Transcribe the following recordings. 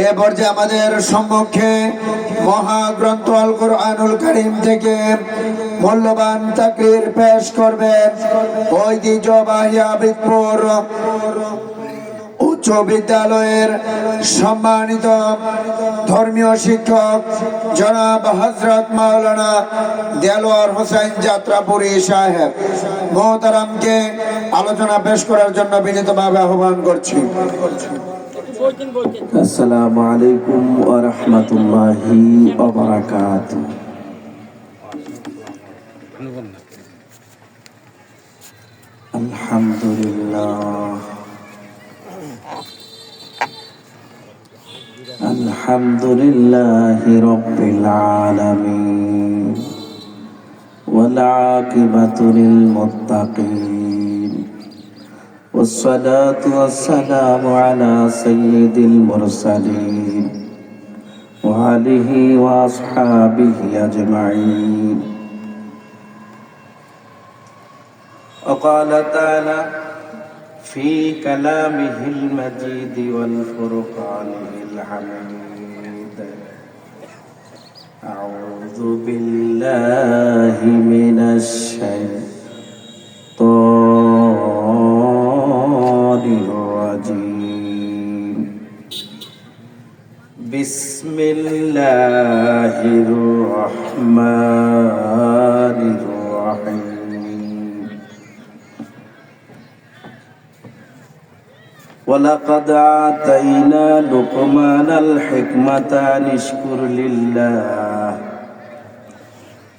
এ পর্যায়ে আমাদের সম্মুখে মহাগ্রন্থ আল কুরআনুল কারীম থেকে মূল্যবান তাকরীর পেশ করবেন ঐতিহ্যবাহী আবিদপুর উচ্চ বিদ্যালয়ের সম্মানিত ধর্মীয় শিক্ষক জনাব হযরত মাওলানা দেলোয়ার হোসেন যাত্রাপুরী সাহেব মোহতারামকে আলোচনা পেশ করার জন্য বিনীতভাবে আহ্বান করছি। আসসালামু আলাইকুম ওয়া রাহমাতুল্লাহি ওয়া বারাকাতুহু। আলহামদুলিল্লাহি রাব্বিল আলামিন ওয়াল আকিবাতু লিল মুত্তাকিন والصلاة والسلام على سيد المرسلين وآله وأصحابه أجمعين. وقال تعالى في كلامه المجيد والفرقانه الحميد: أعوذ بالله من الشيطان الرجيم. بسم الله الرحمن الرحيم. ولقد آتينا لقمان الحكمة أن اشكر لله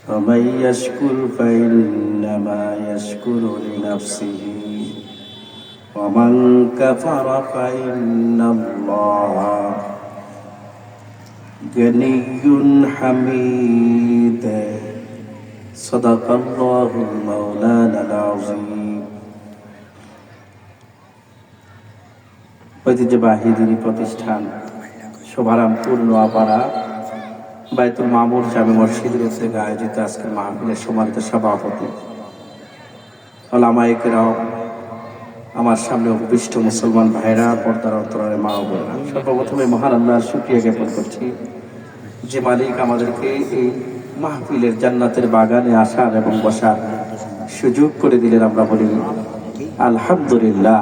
ومن يشكر فإنما يشكر لنفسه ومن كفر فإن الله غني حميد. صدق الله مولانا العظيم. ঐতিহ্যবাহী দিনী প্রতিষ্ঠান শোভারামপুর নোয়াপাড়া বাইতুল মামুর জামে মসজিদের থেকে আয়োজিত আজকের মাহফিলের সম্মানিত সভাপতি উলামায়ে কেরাম, আমার সামনে উপবিষ্ট মুসলমান ভাইরা, পর্দার অন্তরালে মা ও বোনেরা, সর্বপ্রথমে মহান আল্লাহর শুকরিয়া জ্ঞাপন করছি যে মালিক আমাদেরকে এই মাহফিলের জান্নাতের বাগানে আসার এবং বসার সুযোগ করে দিলেন। আমরা বলি আলহামদুলিল্লাহ।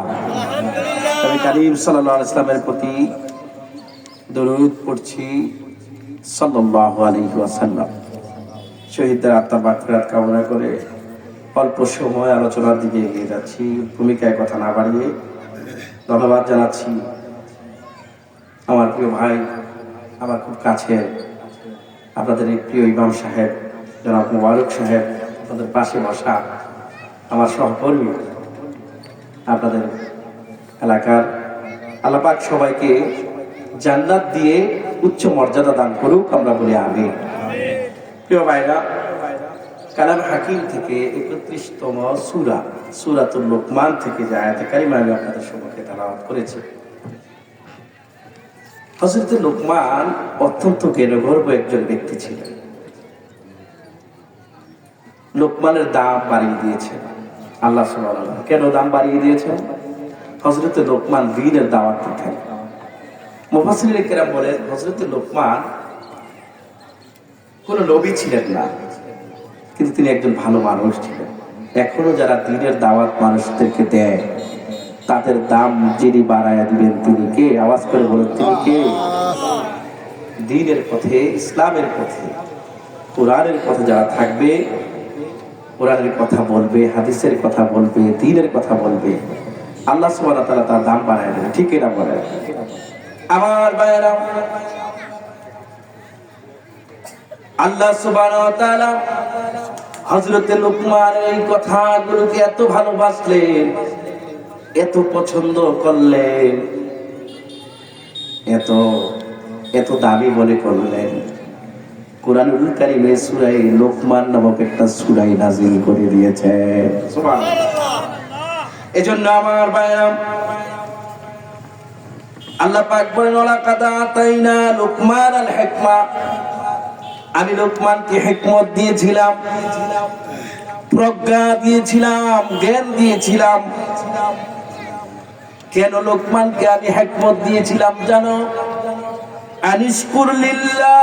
নবী করিম সাল্লাল্লাহু আলাইহি ওয়াসাল্লামের প্রতি দরুদ পড়ছি সাল্লাল্লাহু আলাইহি ওয়াসাল্লাম। শহীদদের আত্মার মাগফিরাত কামনা করে অল্প সময় আলোচনার দিকে এগিয়ে যাচ্ছি। ভূমিকায় কথা না বাড়িয়ে ধন্যবাদ জানাচ্ছি আমার প্রিয় ভাই, আমার খুব কাছে আপনাদের এই প্রিয় ইমাম সাহেব জনাব মুবারক সাহেব, আপনাদের পাশে বসা আমার সহকর্মী, আপনাদের এলাকার আল্লাহ পাক সবাইকে জান্নাত দিয়ে উচ্চ মর্যাদা দান করুক, আমরা বলি আমিন। প্রিয় ভাইরা, কালাম হাকিম থেকে 31তম সূরা সূরাতুল লুকমান থেকে যে আয়াতে কারিমা আমি আপনাদের সম্মুখে তেলাওয়াত করেছি। হযরত লুকমান অত্যন্ত জ্ঞানগর্ভ একজন ব্যক্তি ছিলেন। লুকমানের দাম বাড়িয়ে দিয়েছেন আল্লাহ সুবহানাহু ওয়া তাআলা। কেন দাম বাড়িয়ে দিয়েছেন? হযরত লুকমান দ্বীনের দাওয়াত দিতেন। মুফাসসিরিনে কেরাম বলেন হযরত লুকমান কোন নবী ছিলেন না, কিন্তু তিনি একজন ভালো মানুষ ছিলেন। এখনো যারা দ্বীনের দাওয়াত মানুষদেরকে দেয় তাদের দাম যিনি বাড়ায়া দিবেন তিনি কে? আওয়াজ করে বলেন তিনি কে? দ্বীনের পথে, ইসলামের পথে, কোরআনের পথে যারা থাকবে, কোরআনের কথা বলবে, হাদিসের কথা বলবে, দ্বীনের কথা বলবে, আল্লাহ সুবহানাহু ওয়া তাআলা তার দাম বাড়ায় দেবে। ঠিক এটা বলে আমার ভাইয়েরা, আল্লাহ সুবহানাহু ওয়া তাআলা হযরত লুকমানের এই কথাগুলোকে এত ভালোবাসলেন, এত পছন্দ করলেন, এত এত দাবি বলে করলেন, কুরআনুল কারীমে সূরা লুকমান নামক একটা সূরা নাযিল করে দিয়েছেন। সুবহানাল্লাহ। এজন্য আমার ভাইরা, আল্লাহ পাক বলেন ওয়ালাকাদ আতাইনা লুকমানাল হিকমা, আমি লুকমানকে হিকমত দিয়েছিলাম, প্রজ্ঞা দিয়েছিলাম, জ্ঞান দিয়েছিলাম। কেন লোকমানকে আমি হিকমত দিয়েছিলাম জানো? আনিশকুর লিল্লাহ,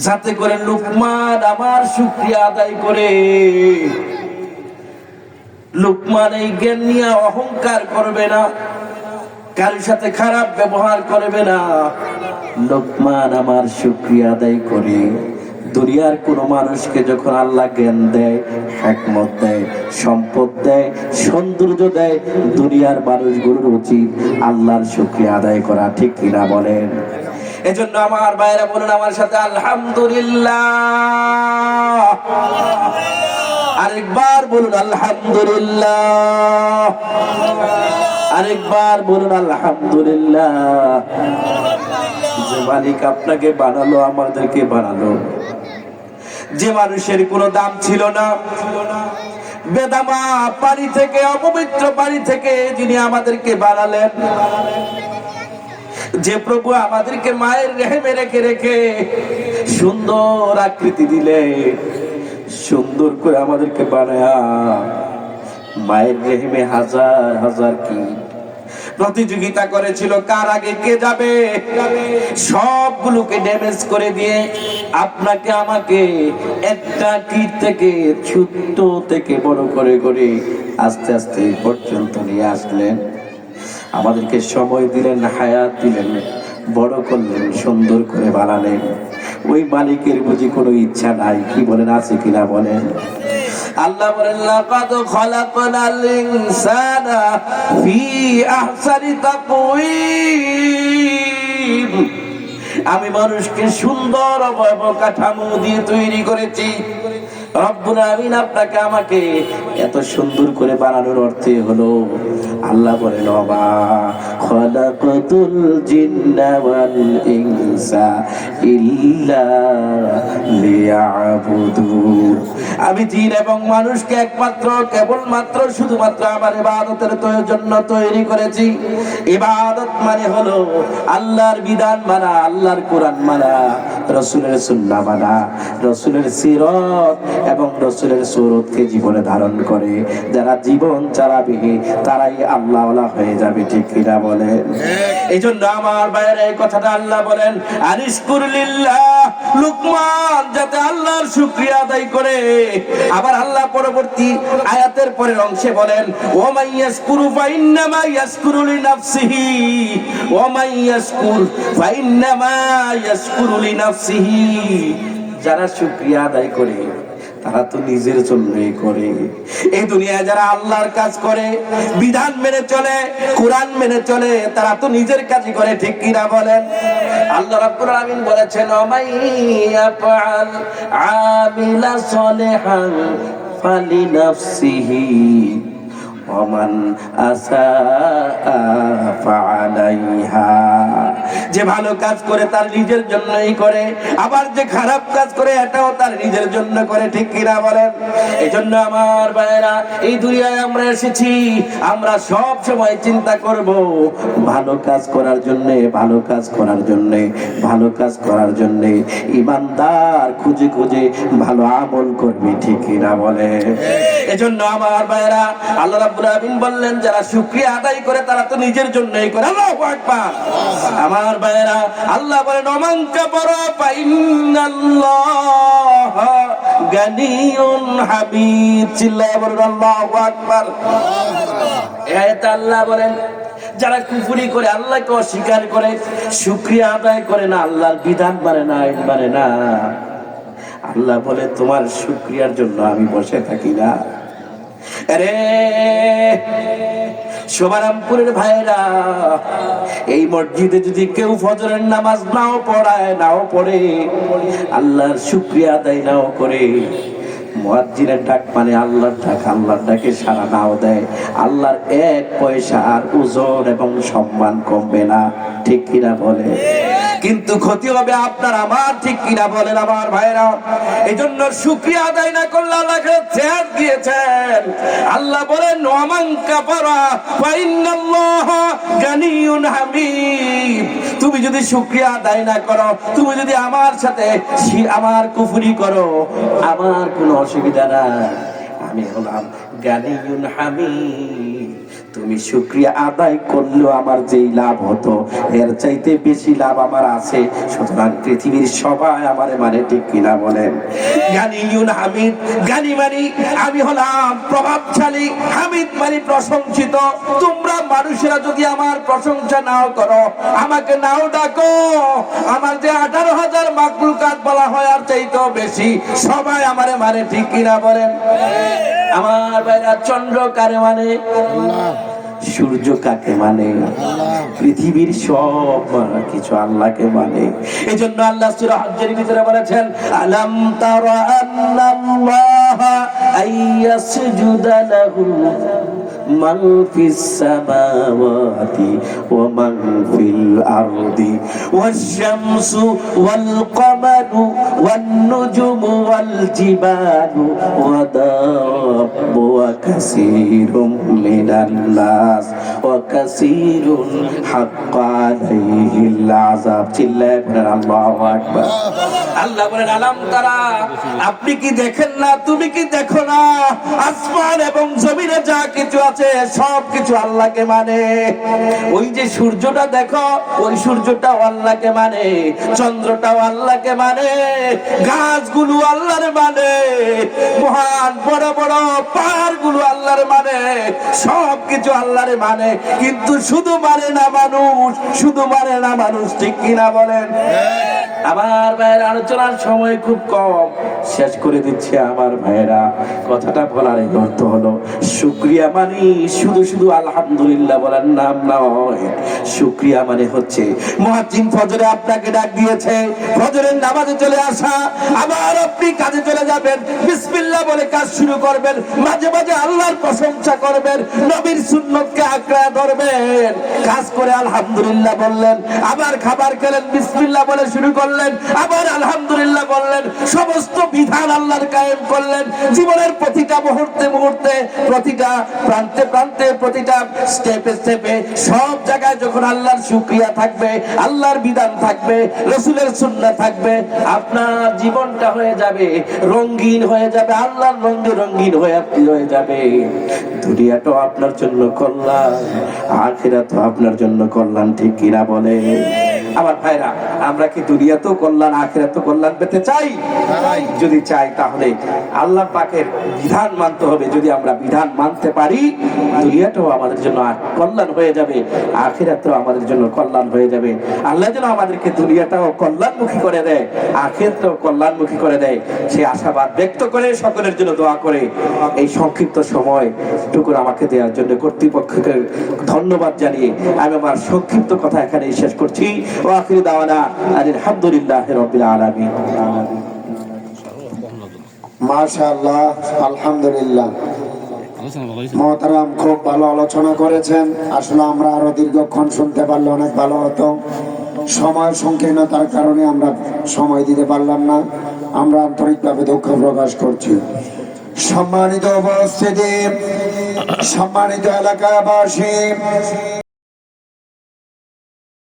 যাতে করে লোকমান আমার শুকরিয়া আদায় করে। লোকমান এই জ্ঞান নিয়ে অহংকার করবে না, কারোর সাথে খারাপ ব্যবহার করবে না। লোকমান আমার শুকরিয়া আদায় করে। দুনিয়ার কোন মানুষকে যখন আল্লাহ জ্ঞান দেয়, হিকমত দেয়, সম্পদ দেয়, সৌন্দর্য দেয়, দুনিয়ার মানুষগুলোর উচিত আল্লাহর শুকরিয়া আদায় করা, ঠিক কিনা বলেন? এজন্য আমার ভাইরা বলুন আমার সাথে আলহামদুলিল্লাহ। আরেকবার বলুন আলহামদুলিল্লাহ। আরেকবার বলুন আলহামদুলিল্লাহ। যে মালিক আপনাকে বানালো, আমাদেরকে বানালো, যে মানুষের কোনো দাম ছিল না, বেদামা পানি থেকে, অপবিত্র পানি থেকে যিনি আমাদেরকে বানালেন, যে প্রভু আমাদেরকে মায়ের রেহেমে রেখে রেখে সুন্দর আকৃতি দিলে, সুন্দর করে আমাদেরকে বানায়া মায়ের রেহেমে হাজার হাজার কি প্রতিযোগিতা করেছিল, কার আগে কে যাবে, সবগুলোকে ড্যামেজ করে দিয়ে আপনাকে আমাকে একটা কীট থেকে, ছোট্ট থেকে বড় করে করে আস্তে আস্তে পর্যন্ত নিয়ে আসলেন। আমাদেরকে সময় দিলেন, হায়াত দিলেন, বড় করলেন, সুন্দর করে বানালেন। ওই মালিকের বুঝি কোনো ইচ্ছা নাই? কি বলেন, আছে কিনা বলেন? আল্লাহ বলেন লাকাদ খলাকনাল ইনসানা ফি আহসানি তাকওয়িম, আমি মানুষকে সুন্দর অবয়ব কাঠামো দিয়ে তৈরি করেছি। রব্বুল আমিন আপনাকে আমাকে এত সুন্দর করে বানানোর অর্থে হলো আল্লাহ বলেন ওয়া খালাকাতুল জিন্না ওয়াল ইনসা ইল্লা লিয়াবুদুন, আমি জিন এবং মানুষকে একমাত্র, কেবলমাত্র, শুধুমাত্র আমার ইবাদতের জন্য তৈরি করেছি। ইবাদত মানে হলো আল্লাহর বিধান মানা, আল্লাহর কোরআন মানা, রাসূলের সুন্নাহ মানা, রাসূলের সিরাত এবং রাসূলের সুরতকে জীবনে ধারণ করে যারা জীবন চালাবে তারাই আল্লাহওয়ালা হয়ে যাবে, ঠিক কিনা বলেন? এই জন্য আমার বাইরে এই কথাটা আল্লাহ বলেন আনিশকুর লিল্লাহ। লোকমান যাতে আল্লাহর শুকরিয়া আদায় করে। আবার আল্লাহ পরবর্তী আয়াতের পরের অংশে বলেন ওয়া মাইয়াশকুরু ফাইন্নামা ইয়াশকুরু লিনাফসিহি, ওয়া মাইয়াশকুর ফাইন্নামা ইয়াশকুরু লিনাফসিহি, যারা শুকরিয়া আদায় করে তারা তো নিজের জন্যই করে। এই দুনিয়ায় যারা আল্লাহর কাজ করে, বিধান মেনে চলে, কোরআন মেনে চলে, তারা তো নিজের কাজই করে, ঠিক কিনা বলেন? আল্লাহ রাব্বুল আমিন বলেছেন ওয়ামাইয়াফআল আমিলা সলিহান ফালিনাফসিহি ওয়ামান আসাআ ফাআলাইহা, যে ভালো কাজ করে তার নিজের জন্যই করে, আবার যে খারাপ কাজ করে এটাও তার নিজের জন্য করে, ঠিক কিনা বলেন? এজন্য আমার ভাইরা এই দুনিয়ায় আমরা এসেছি, আমরা সব সময় চিন্তা করব ভালো কাজ করার জন্য, ভালো কাজ করার জন্য, ভালো কাজ করার জন্য ইমানদার খুঁজে খুঁজে ভালো আমল করবি, ঠিক কিনা বলে? এজন্য আমার ভাইরা আল্লাহ রাব্বুল আমিন বললেন যারা শুকরিয়া আদায় করে তারা তো নিজের জন্যই করে। আল্লাহু আকবার। আমার ভাইরা আল্লাহ বলেন ওমান কাফারা ফাইন্নাল্লাহা গানিয়ুন হামিদ, চিল্লায়ে বলেন আল্লাহু আকবার। এতে আল্লাহ বলেন যারা কুফরি করে, আল্লাহকে অস্বীকার করে, শুকরিয়া আদায় করে না, আল্লাহর বিধান মানে না, আইন মানে না, আল্লাহ বলে তোমার শুকরিয়ার জন্য আমি বসে থাকি না। আরে শোভারামপুরের ভাইরা, এই মসজিদে যদি কেউ ফজরের নামাজ নাও পড়ায়, নাও পড়ে, আল্লাহর শুকরিয়া আদায় নাও করে, মুয়াজ্জিনের ডাক মানে আল্লাহর ডাক, আল্লাহর ডাকে সাড়া নাও দেয়, আল্লাহর এক পয়সা আর ওজন এবং সম্মান কমবে না, ঠিক কিনা বলে? কিন্তু ক্ষতি হবে আপনার আমার, ঠিক কিনা বলেন আমার ভাইরা? এই জন্য শুকরিয়া আদায় না করলে আল্লাহকে ছেড়ে দিয়েছেন। আল্লাহ বলেন ওয়ামান কাফারা ফা ইন্নাল্লাহা গানিয়ুন হামিদ। তুমি যদি শুকরিয়া আদায় না করো, তুমি যদি আমার সাথে আমার কুফরি করো, আমার কোনো অসুবিধা নাই, আমি হলাম গানিয়ুন হামিদ। তুমি শুকরিয়া আদায় করলেও আমার যেই লাভ হতো এর চাইতে বেশি লাভ আমার আছে। সুতরাং পৃথিবীর সবাই আমারে মানে, ঠিক কিনা বলেন? গানিয়ুন হামিদ, গানি মানে আমি হলাম প্রভাবশালী, হামিদ মানে প্রশংসিত। তোমরা মানুষেরা যদি আমার প্রশংসা নাও করো, আমাকে নাও ডাকো, আমার যে 18,000 মাখলুকাত বলা হয় আর চাইতেও বেশি, সবাই আমারে মানে, ঠিক কিনা বলেন? আমার ভাইরা, চন্দ্র কারে মানে? সূর্য কাকে মানে? পৃথিবীর সব কিছু আল্লাহকে মানে। এই জন্য আল্লাহ সূরা হজ্জের ভিতরে বলেছেন আলাম তারা আন্নাল্লাহা আইয়াসজুদা লাহু মান ফিস সামাওয়াতি ওয়া মান ফিল আরদি ওয়াশ শামসু ওয়াল কমারু ওয়ান নুজুমু ওয়াল জিবালু ওয়া দাব্বু ওয়া কাসীরুম মিনান নাস ওয়া কাসীরুন হাক্কা আলাইহিল আযাব। চিল্লায়ে বলেন আল্লাহু আকবার। আল্লাহ বলেন আলাম তারা, আপনি কি দেখেন না, তুমি কি দেখো না, আসমান এবং জমিনে যা কিছু আছে সব কিছু আল্লাহকে মানে। ওই যে সূর্যটা দেখো, ওই সূর্যটাও আল্লাহকে মানে, চন্দ্রটাও আল্লাহকে মানে, গাছগুলো আল্লাহর মানে, মহান বড় বড় পাহাড়গুলো আল্লাহর মানে, সব কিছু আল্লাহর মানে। কিন্তু শুধু মানে না মানুষ, শুধু মানে না মানুষ, ঠিক কিনা বলেন? আমার ভাইয়ের আলোচনার সময় খুব কম, শেষ করে দিচ্ছে আমার ভাইয়েরা। কথাটা বলার অর্থ হলো শুকরিয়া মানে শুধু শুধু আলহামদুলিল্লাহ বলার নাম নয়। শুকরিয়া মানে হচ্ছে মুয়াজ্জিন ফজরে আপনাকে ডাক দিয়েছে, ফজরের নামাজে চলে আসা, আবার আপনি কাজে চলে যাবেন, বিসমিল্লাহ বলে কাজ শুরু করবেন, মাঝে মাঝে আল্লাহর প্রশংসা করবেন, নবীর সুন্নতকে আঁকড়ে ধরবেন, কাজ করে আলহামদুলিল্লাহ বললেন, আবার খাবার খেলেন, বিসমিল্লাহ বলে শুরু করলেন, আবার আলহামদুলিল্লাহ বললেন, সমস্ত বিধান আল্লাহর কায়েম করলেন। জীবনের প্রতিটা মুহূর্তে মুহূর্তে, প্রতিটা প্রান্তে প্রান্তে, প্রতিটা স্টেপে স্টেপে, সব জায়গায় যখন আল্লাহর শুকরিয়া থাকবে, আল্লাহর বিধান থাকবে, রাসূলের সুন্নাহ থাকবে, আপনার জীবনটা হয়ে যাবে রঙিন, হয়ে যাবে আল্লাহর রঙে রঙিন হয়ে যাবে। দুনিয়াটাও আপনার জন্য কল্যাণ, আখিরাতও আপনার জন্য কল্যাণ, ঠিক কিনা বলে? আমার ভাইরা, আমরা কি দুনিয়াতেও কল্যাণ আখিরাতেও কল্যাণ পেতে চাই? যদি চাই তাহলে আল্লাহ পাকের বিধান মানতে হবে। যদি আমরা বিধান মানতে পারি, দুনিয়াটাও আমাদের জন্য কল্যাণ হয়ে যাবে, আখিরাতও আমাদের জন্য কল্যাণ হয়ে যাবে। আল্লাহ যেন আমাদেরকে দুনিয়াটাও কল্যাণমুখী করে দেয়, আখিরাতও কল্যাণমুখী করে দেয়, সে আশাবাদ ব্যক্ত করে সকলের জন্য দোয়া করে এই সংক্ষিপ্ত সময় টুকুর আমাকে দেওয়ার জন্য কর্তৃপক্ষকে ধন্যবাদ জানিয়ে আমি আমার সংক্ষিপ্ত কথা এখানেই শেষ করছি। ওয়া আখিরু দাওয়ানা আলহামদুলিল্লাহি রাব্বিল আলামিন। মাশাআল্লাহ, আলহামদুলিল্লাহ। মহতারাম, খুব ভালো আলোচনা করেছেন। আসলে আমরা আরো দীর্ঘক্ষণ শুনতে পারলে অনেক ভালো হতো। সময় সংকীর্ণতার কারণে আমরা সময় দিতে পারলাম না। আমরা আন্তরিকভাবে দুঃখ প্রকাশ করছি। সম্মানিত উপস্থিতি, সম্মানিত এলাকাবাসী,